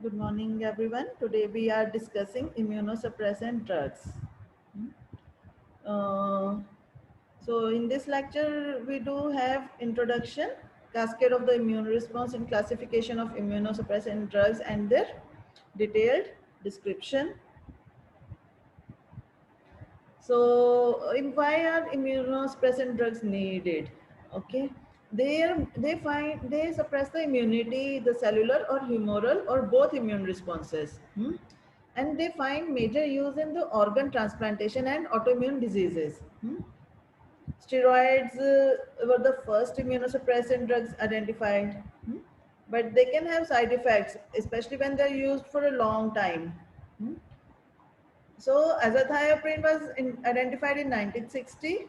Good morning, everyone. Today we are discussing immunosuppressant drugs. Uh, so, in this lecture, we do have introduction, cascade of the immune response, and classification of immunosuppressant drugs and their detailed description. So, why are immunosuppressant drugs needed? Okay, they suppress the immunity, the cellular or humoral or both immune responses. And they find major use in the organ transplantation and autoimmune diseases. Steroids were the first immunosuppressant drugs identified, but they can have side effects, especially when they're used for a long time. Hmm. So azathioprine was identified in 1960,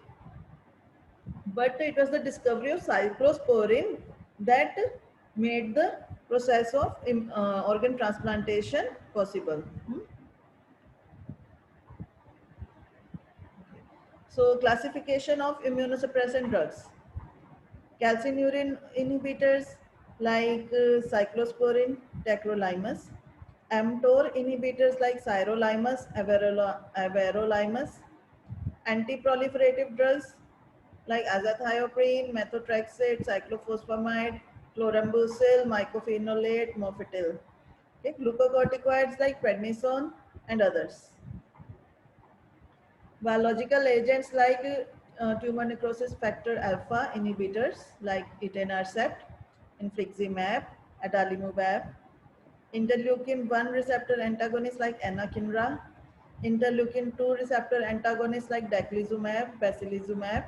but it was the discovery of cyclosporin that made the process of organ transplantation possible. So classification of immunosuppressant drugs. Calcineurin inhibitors like cyclosporin, tacrolimus. mTOR inhibitors like sirolimus, everolimus. Anti-proliferative drugs like azathioprine, methotrexate, cyclophosphamide, chlorambucil, mycophenolate, mofetil. Okay, glucocorticoids like prednisone and others. Biological agents like tumor necrosis factor alpha inhibitors like etanercept, infliximab, adalimumab, interleukin 1 receptor antagonists like anakinra, interleukin 2 receptor antagonists like daclizumab, basilizumab,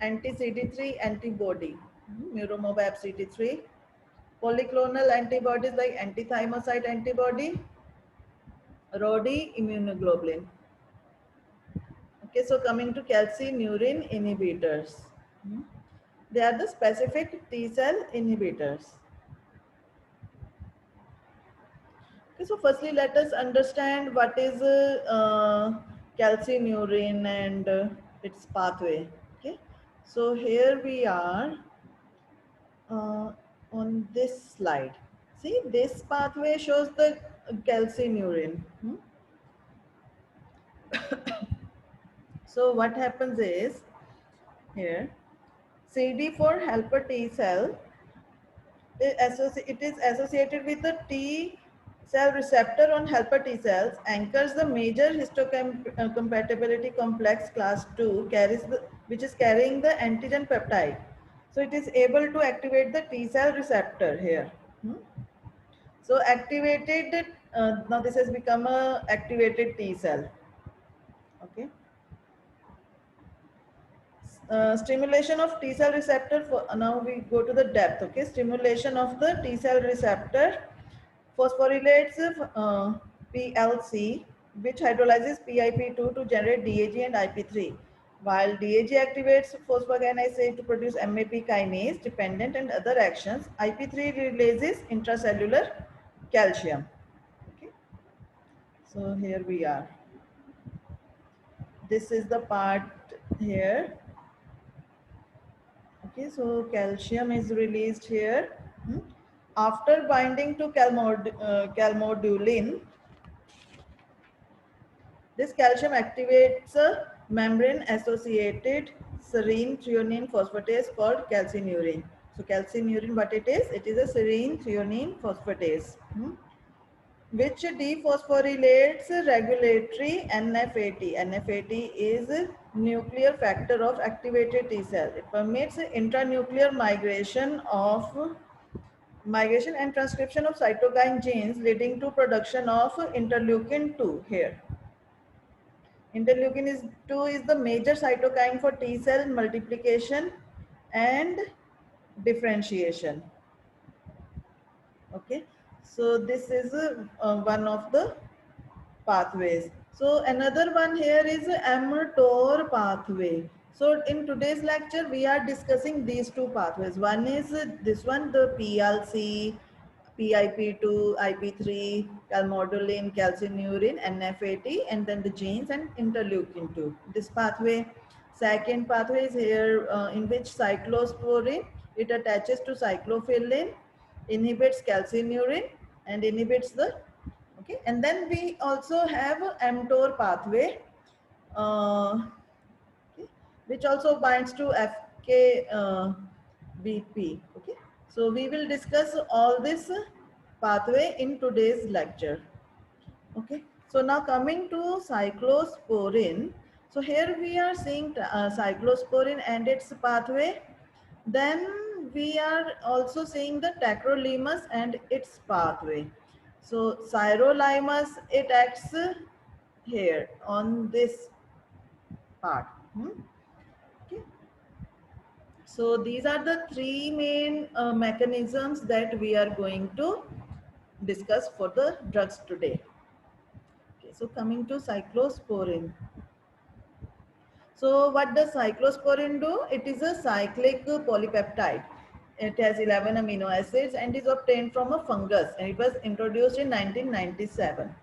anti-CD3 antibody, muromobab CD3, polyclonal antibodies like anti-thymocyte antibody, RODI immunoglobulin. Okay, so coming to calcineurin inhibitors. They are the specific T cell inhibitors. Okay, so firstly, let us understand what is calcineurin and its pathway. Okay, so here we are uh, on this slide. See, this pathway shows the calcineurin. So what happens is here CD4 helper T cell it is associated with the T cell receptor on helper T cells, anchors the major histocompatibility complex class 2, which is carrying the antigen peptide. So it is able to activate the T cell receptor here. So activated, now this has become a activated T cell. Okay. Stimulation of T cell receptor, now we go to the depth. Okay, stimulation of the T cell receptor phosphorylates PLC, which hydrolyzes PIP2 to generate DAG and IP3, while DAG activates phosphokinase A to produce MAP kinase dependent and other actions. IP3 releases intracellular calcium. Okay, so here we are. This is the part here. Okay, so calcium is released here. After binding to calmodulin, this calcium activates a membrane-associated serine threonine phosphatase called calcineurin. So calcineurin, what it is? It is a serine threonine phosphatase, which dephosphorylates regulatory NFAT. NFAT is nuclear factor of activated T cell. It permits intranuclear migration and transcription of cytokine genes, leading to production of interleukin 2 here. Interleukin 2 is the major cytokine for T cell multiplication and differentiation. Okay, so this is one of the pathways. So another one here is mTOR pathway. So in today's lecture, we are discussing these two pathways. One is this one, the PLC, PIP2, IP3, calmodulin, calcineurin, NFAT, and then the genes and interleukin 2. This pathway. Second pathway is here in which cyclosporin, it attaches to cyclophilin, inhibits calcineurin, and inhibits the, okay. And then we also have mTOR pathway, okay, which also binds to FKBP. Okay, so we will discuss all this pathway in today's lecture. Okay, so now coming to cyclosporin. So here we are seeing cyclosporin and its pathway. Then we are also seeing the tacrolimus and its pathway. So sirolimus, it acts here on this part. Okay. So these are the three main mechanisms that we are going to discuss for the drugs today. Okay, so coming to cyclosporin. So what does cyclosporin do? It is a cyclic polypeptide. It has 11 amino acids and is obtained from a fungus, and it was introduced in 1997.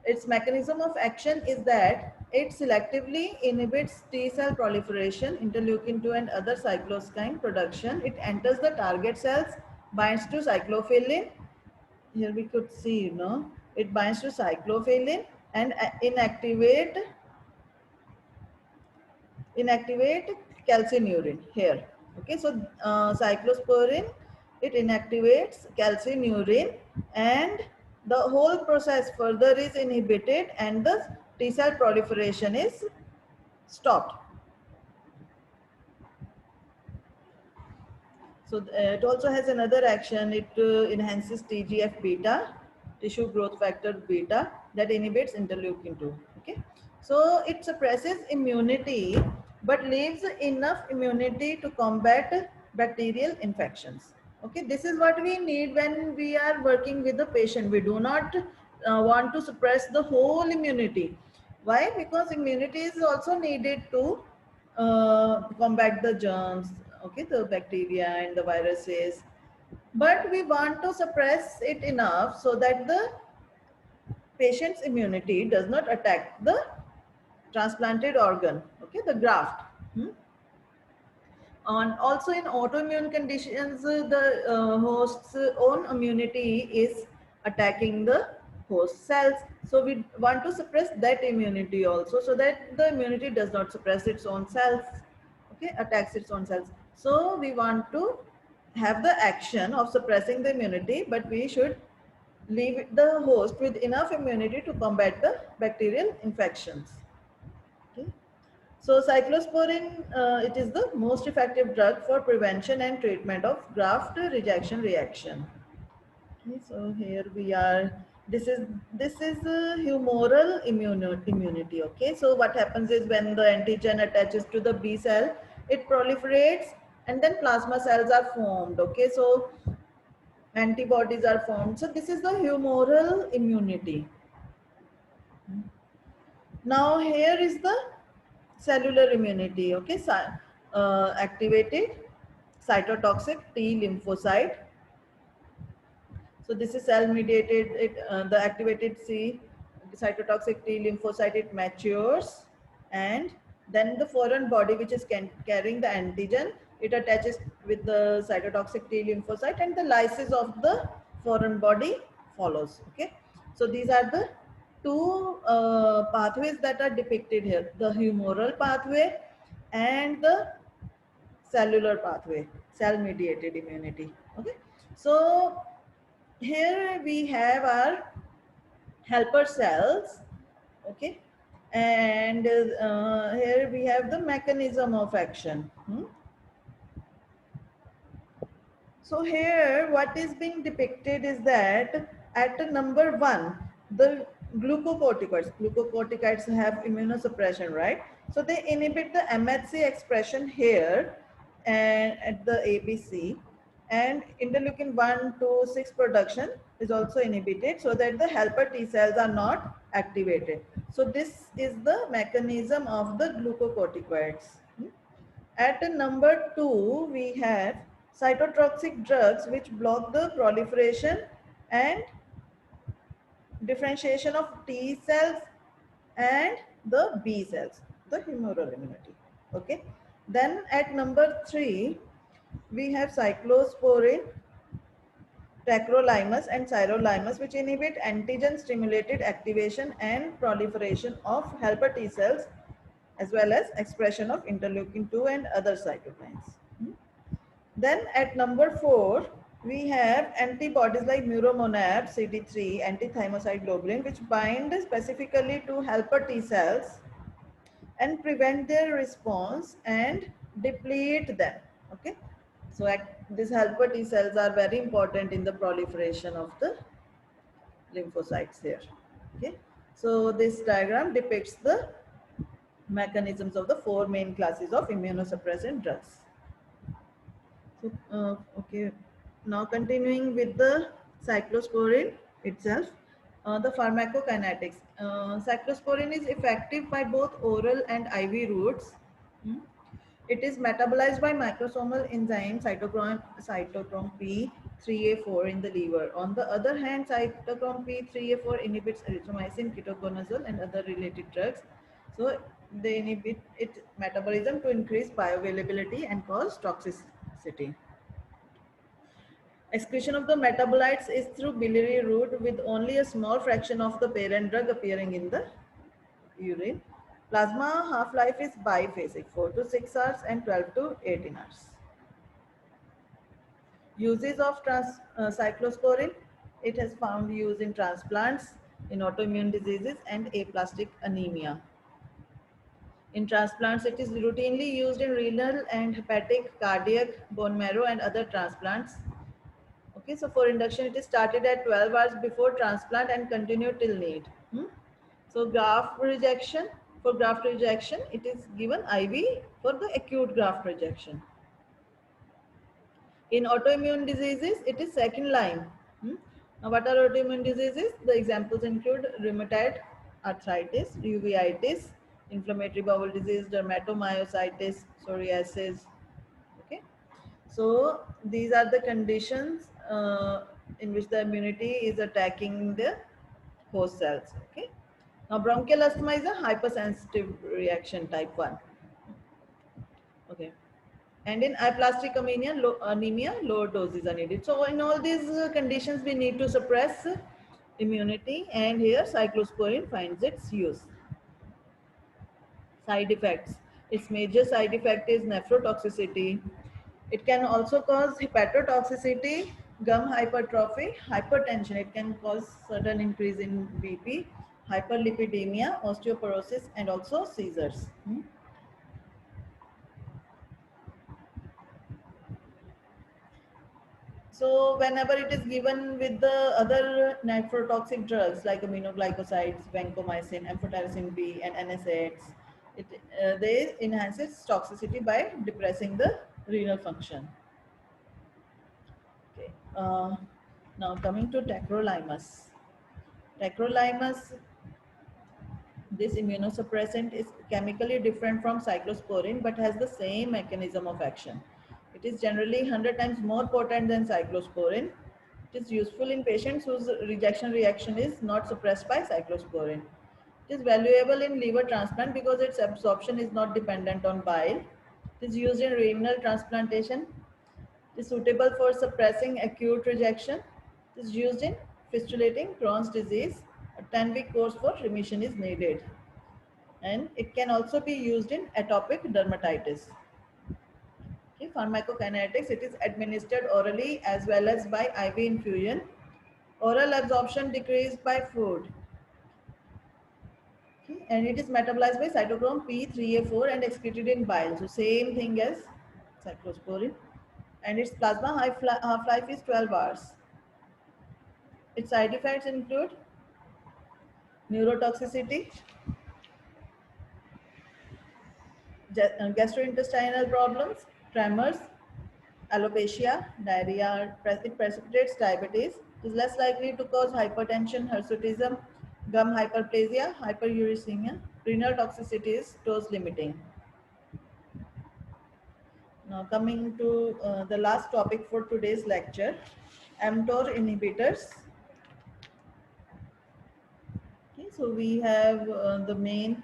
Its mechanism of action is that it selectively inhibits T cell proliferation, interleukin 2 and other cytokine production. It enters the target cells, binds to cyclophilin. Here we could see, it binds to cyclophilin and inactivate calcineurin here. Okay, so cyclosporin, it inactivates calcineurin, and the whole process further is inhibited and the T cell proliferation is stopped. So it also has another action. It enhances TGF beta, tissue growth factor beta, that inhibits interleukin 2. Okay, so it suppresses immunity but leaves enough immunity to combat bacterial infections. Okay, this is what we need when we are working with the patient. We do not want to suppress the whole immunity. Why? Because immunity is also needed to combat the germs, okay, the bacteria and the viruses. But we want to suppress it enough so that the patient's immunity does not attack the transplanted organ, okay, the graft. And also in autoimmune conditions, the host's own immunity is attacking the host cells. So we want to suppress that immunity also, so that the immunity does not suppress its own cells, okay, attacks its own cells. So we want to have the action of suppressing the immunity, but we should leave the host with enough immunity to combat the bacterial infections. Okay. So cyclosporin, it is the most effective drug for prevention and treatment of graft rejection reaction. Okay, so here we are. This is humoral immunity. Okay, so what happens is when the antigen attaches to the B cell, it proliferates and then plasma cells are formed. Okay, so antibodies are formed. So this is the humoral immunity. Now here is the cellular immunity. Okay, activated cytotoxic T lymphocyte. So this is cell mediated. The activated cytotoxic T lymphocyte, it matures, and then the foreign body which is carrying the antigen, it attaches with the cytotoxic T lymphocyte, and the lysis of the foreign body follows. Okay, so these are the two pathways that are depicted here: the humoral pathway and the cellular pathway, cell mediated immunity. Okay, so here we have our helper cells. Okay, and here we have the mechanism of action. So here what is being depicted is that at number 1, the glucocorticoids have immunosuppression, right? So they inhibit the MHC expression here and at the ABC, and interleukin 1 to 6 production is also inhibited so that the helper T cells are not activated. So this is the mechanism of the glucocorticoids. At number 2, we have cytotoxic drugs which block the proliferation and differentiation of T cells and the B cells, the humoral immunity. Okay. Then at number 3, we have cyclosporin, tacrolimus and sirolimus, which inhibit antigen-stimulated activation and proliferation of helper T cells, as well as expression of interleukin-2 and other cytokines. Then at number 4, we have antibodies like muromonab, CD3, anti-thymocyte globulin, which bind specifically to helper T cells and prevent their response and deplete them. Okay, so these helper T cells are very important in the proliferation of the lymphocytes here. Okay, so this diagram depicts the mechanisms of the 4 main classes of immunosuppressant drugs. So, okay, now continuing with the cyclosporin itself, the pharmacokinetics. Cyclosporin is effective by both oral and IV routes. Hmm. It is metabolized by microsomal enzyme cytochrome P3A4 in the liver. On the other hand, cytochrome P3A4 inhibits erythromycin, ketoconazole, and other related drugs. So they inhibit its metabolism to increase bioavailability and cause toxicity. Excretion of the metabolites is through biliary route with only a small fraction of the parent drug appearing in the urine. Plasma half-life is biphasic, 4 to 6 hours and 12 to 18 hours. Uses of cyclosporin, it has found use in transplants, in autoimmune diseases and aplastic anemia. In transplants, it is routinely used in renal and hepatic, cardiac, bone marrow and other transplants. Okay, so for induction, it is started at 12 hours before transplant and continued till need. So for graft rejection, it is given IV for the acute graft rejection. In autoimmune diseases, it is second line. Now, what are autoimmune diseases? The examples include rheumatoid arthritis, uveitis, inflammatory bowel disease, dermatomyositis, psoriasis. Okay, so these are the conditions in which the immunity is attacking the host cells. Okay. Now, bronchial asthma is a hypersensitive reaction type 1. Okay. And in aplastic anemia, lower doses are needed. So in all these conditions, we need to suppress immunity, and here cyclosporin finds its use. Side effects. Its major side effect is nephrotoxicity. It can also cause hepatotoxicity, gum hypertrophy, hypertension. It can cause sudden increase in BP, hyperlipidemia, osteoporosis, and also seizures. So whenever it is given with the other nephrotoxic drugs like aminoglycosides, vancomycin, amphotericin B, and NSAIDs, they enhance its toxicity by depressing the renal function. Okay. Now coming to tacrolimus. Tacrolimus, this immunosuppressant, is chemically different from cyclosporin but has the same mechanism of action. It is generally 100 times more potent than cyclosporin. It is useful in patients whose rejection reaction is not suppressed by cyclosporin. It is valuable in liver transplant because its absorption is not dependent on bile. It is used in renal transplantation. It is suitable for suppressing acute rejection. It is used in fistulating Crohn's disease. A 10-week course for remission is needed. And it can also be used in atopic dermatitis. Okay, pharmacokinetics, it is administered orally as well as by IV infusion. Oral absorption decreased by food. Okay, and it is metabolized by cytochrome P3A4 and excreted in bile. So same thing as cyclosporin. And its plasma half-life is 12 hours. Its side effects include neurotoxicity, gastrointestinal problems, tremors, alopecia, diarrhea. It precipitates diabetes. It is less likely to cause hypertension, hirsutism, gum hyperplasia, hyperuricemia. Renal toxicity is dose limiting. Now coming to the last topic for today's lecture, mTOR inhibitors. Okay, so we have the main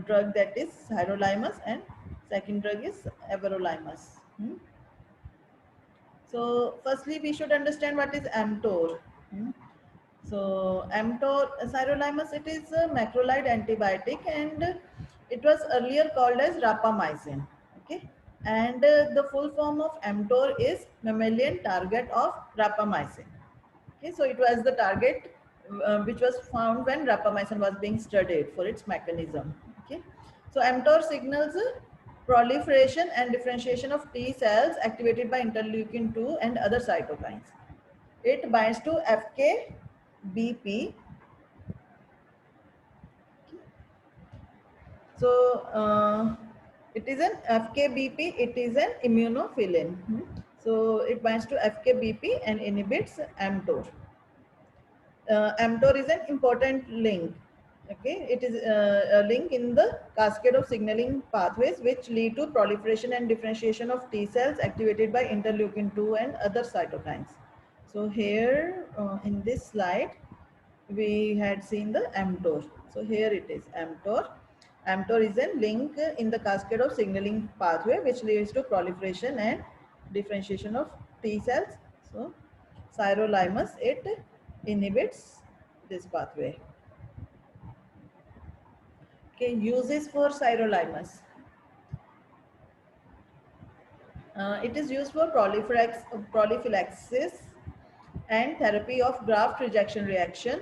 drug, that is sirolimus, and second drug is everolimus. So firstly, we should understand what is mTOR. Hmm. So mTOR, sirolimus, it is a macrolide antibiotic, and it was earlier called as rapamycin. Okay, and the full form of mTOR is mammalian target of rapamycin. Okay, so it was the target which was found when rapamycin was being studied for its mechanism. Okay, so mTOR signals proliferation and differentiation of T cells activated by interleukin 2 and other cytokines. It binds to FKBP. So it is an FKBP, it is an immunophilin. So it binds to FKBP and inhibits mTOR. mTOR is an important link. Okay, it is a link in the cascade of signaling pathways which lead to proliferation and differentiation of T cells activated by interleukin 2 and other cytokines. So here in this slide, we had seen the mTOR. So here it is mTOR. mTOR is a link in the cascade of signaling pathway which leads to proliferation and differentiation of T cells. So sirolimus, it inhibits this pathway. Okay, uses for sirolimus. It is used for prophylaxis and therapy of graft rejection reaction.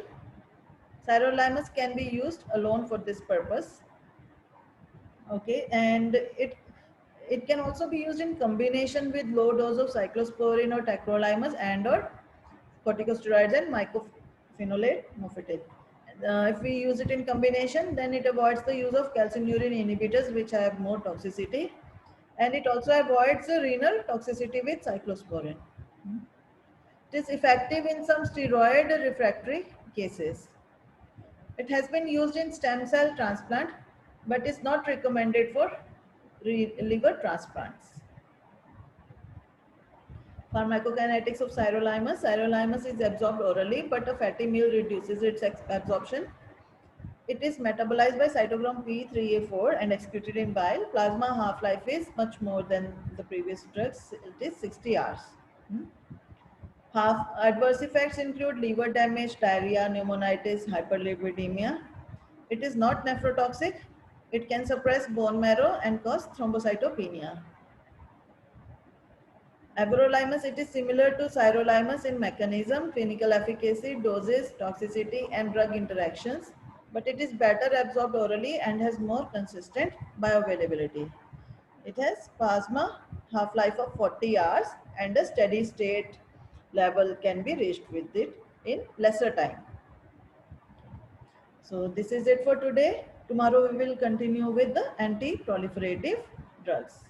Sirolimus can be used alone for this purpose. Okay, and it can also be used in combination with low dose of cyclosporin or tacrolimus and or corticosteroids and mycophenolate mofetil. If we use it in combination, then it avoids the use of calcineurin inhibitors which have more toxicity, and it also avoids renal toxicity with cyclosporin. It is effective in some steroid refractory cases. It has been used in stem cell transplant, but is not recommended for liver transplants. Pharmacokinetics of sirolimus. Sirolimus is absorbed orally, but a fatty meal reduces its absorption. It is metabolized by cytochrome P3A4 and excreted in bile. Plasma half-life is much more than the previous drugs. It is 60 hours. Adverse effects include liver damage, diarrhea, pneumonitis, hyperlipidemia. It is not nephrotoxic. It can suppress bone marrow and cause thrombocytopenia. Everolimus, it is similar to sirolimus in mechanism, clinical efficacy, doses, toxicity, and drug interactions, but it is better absorbed orally and has more consistent bioavailability. It has plasma half-life of 40 hours and a steady state level can be reached with it in lesser time. So this is it for today. Tomorrow we will continue with the anti-proliferative drugs.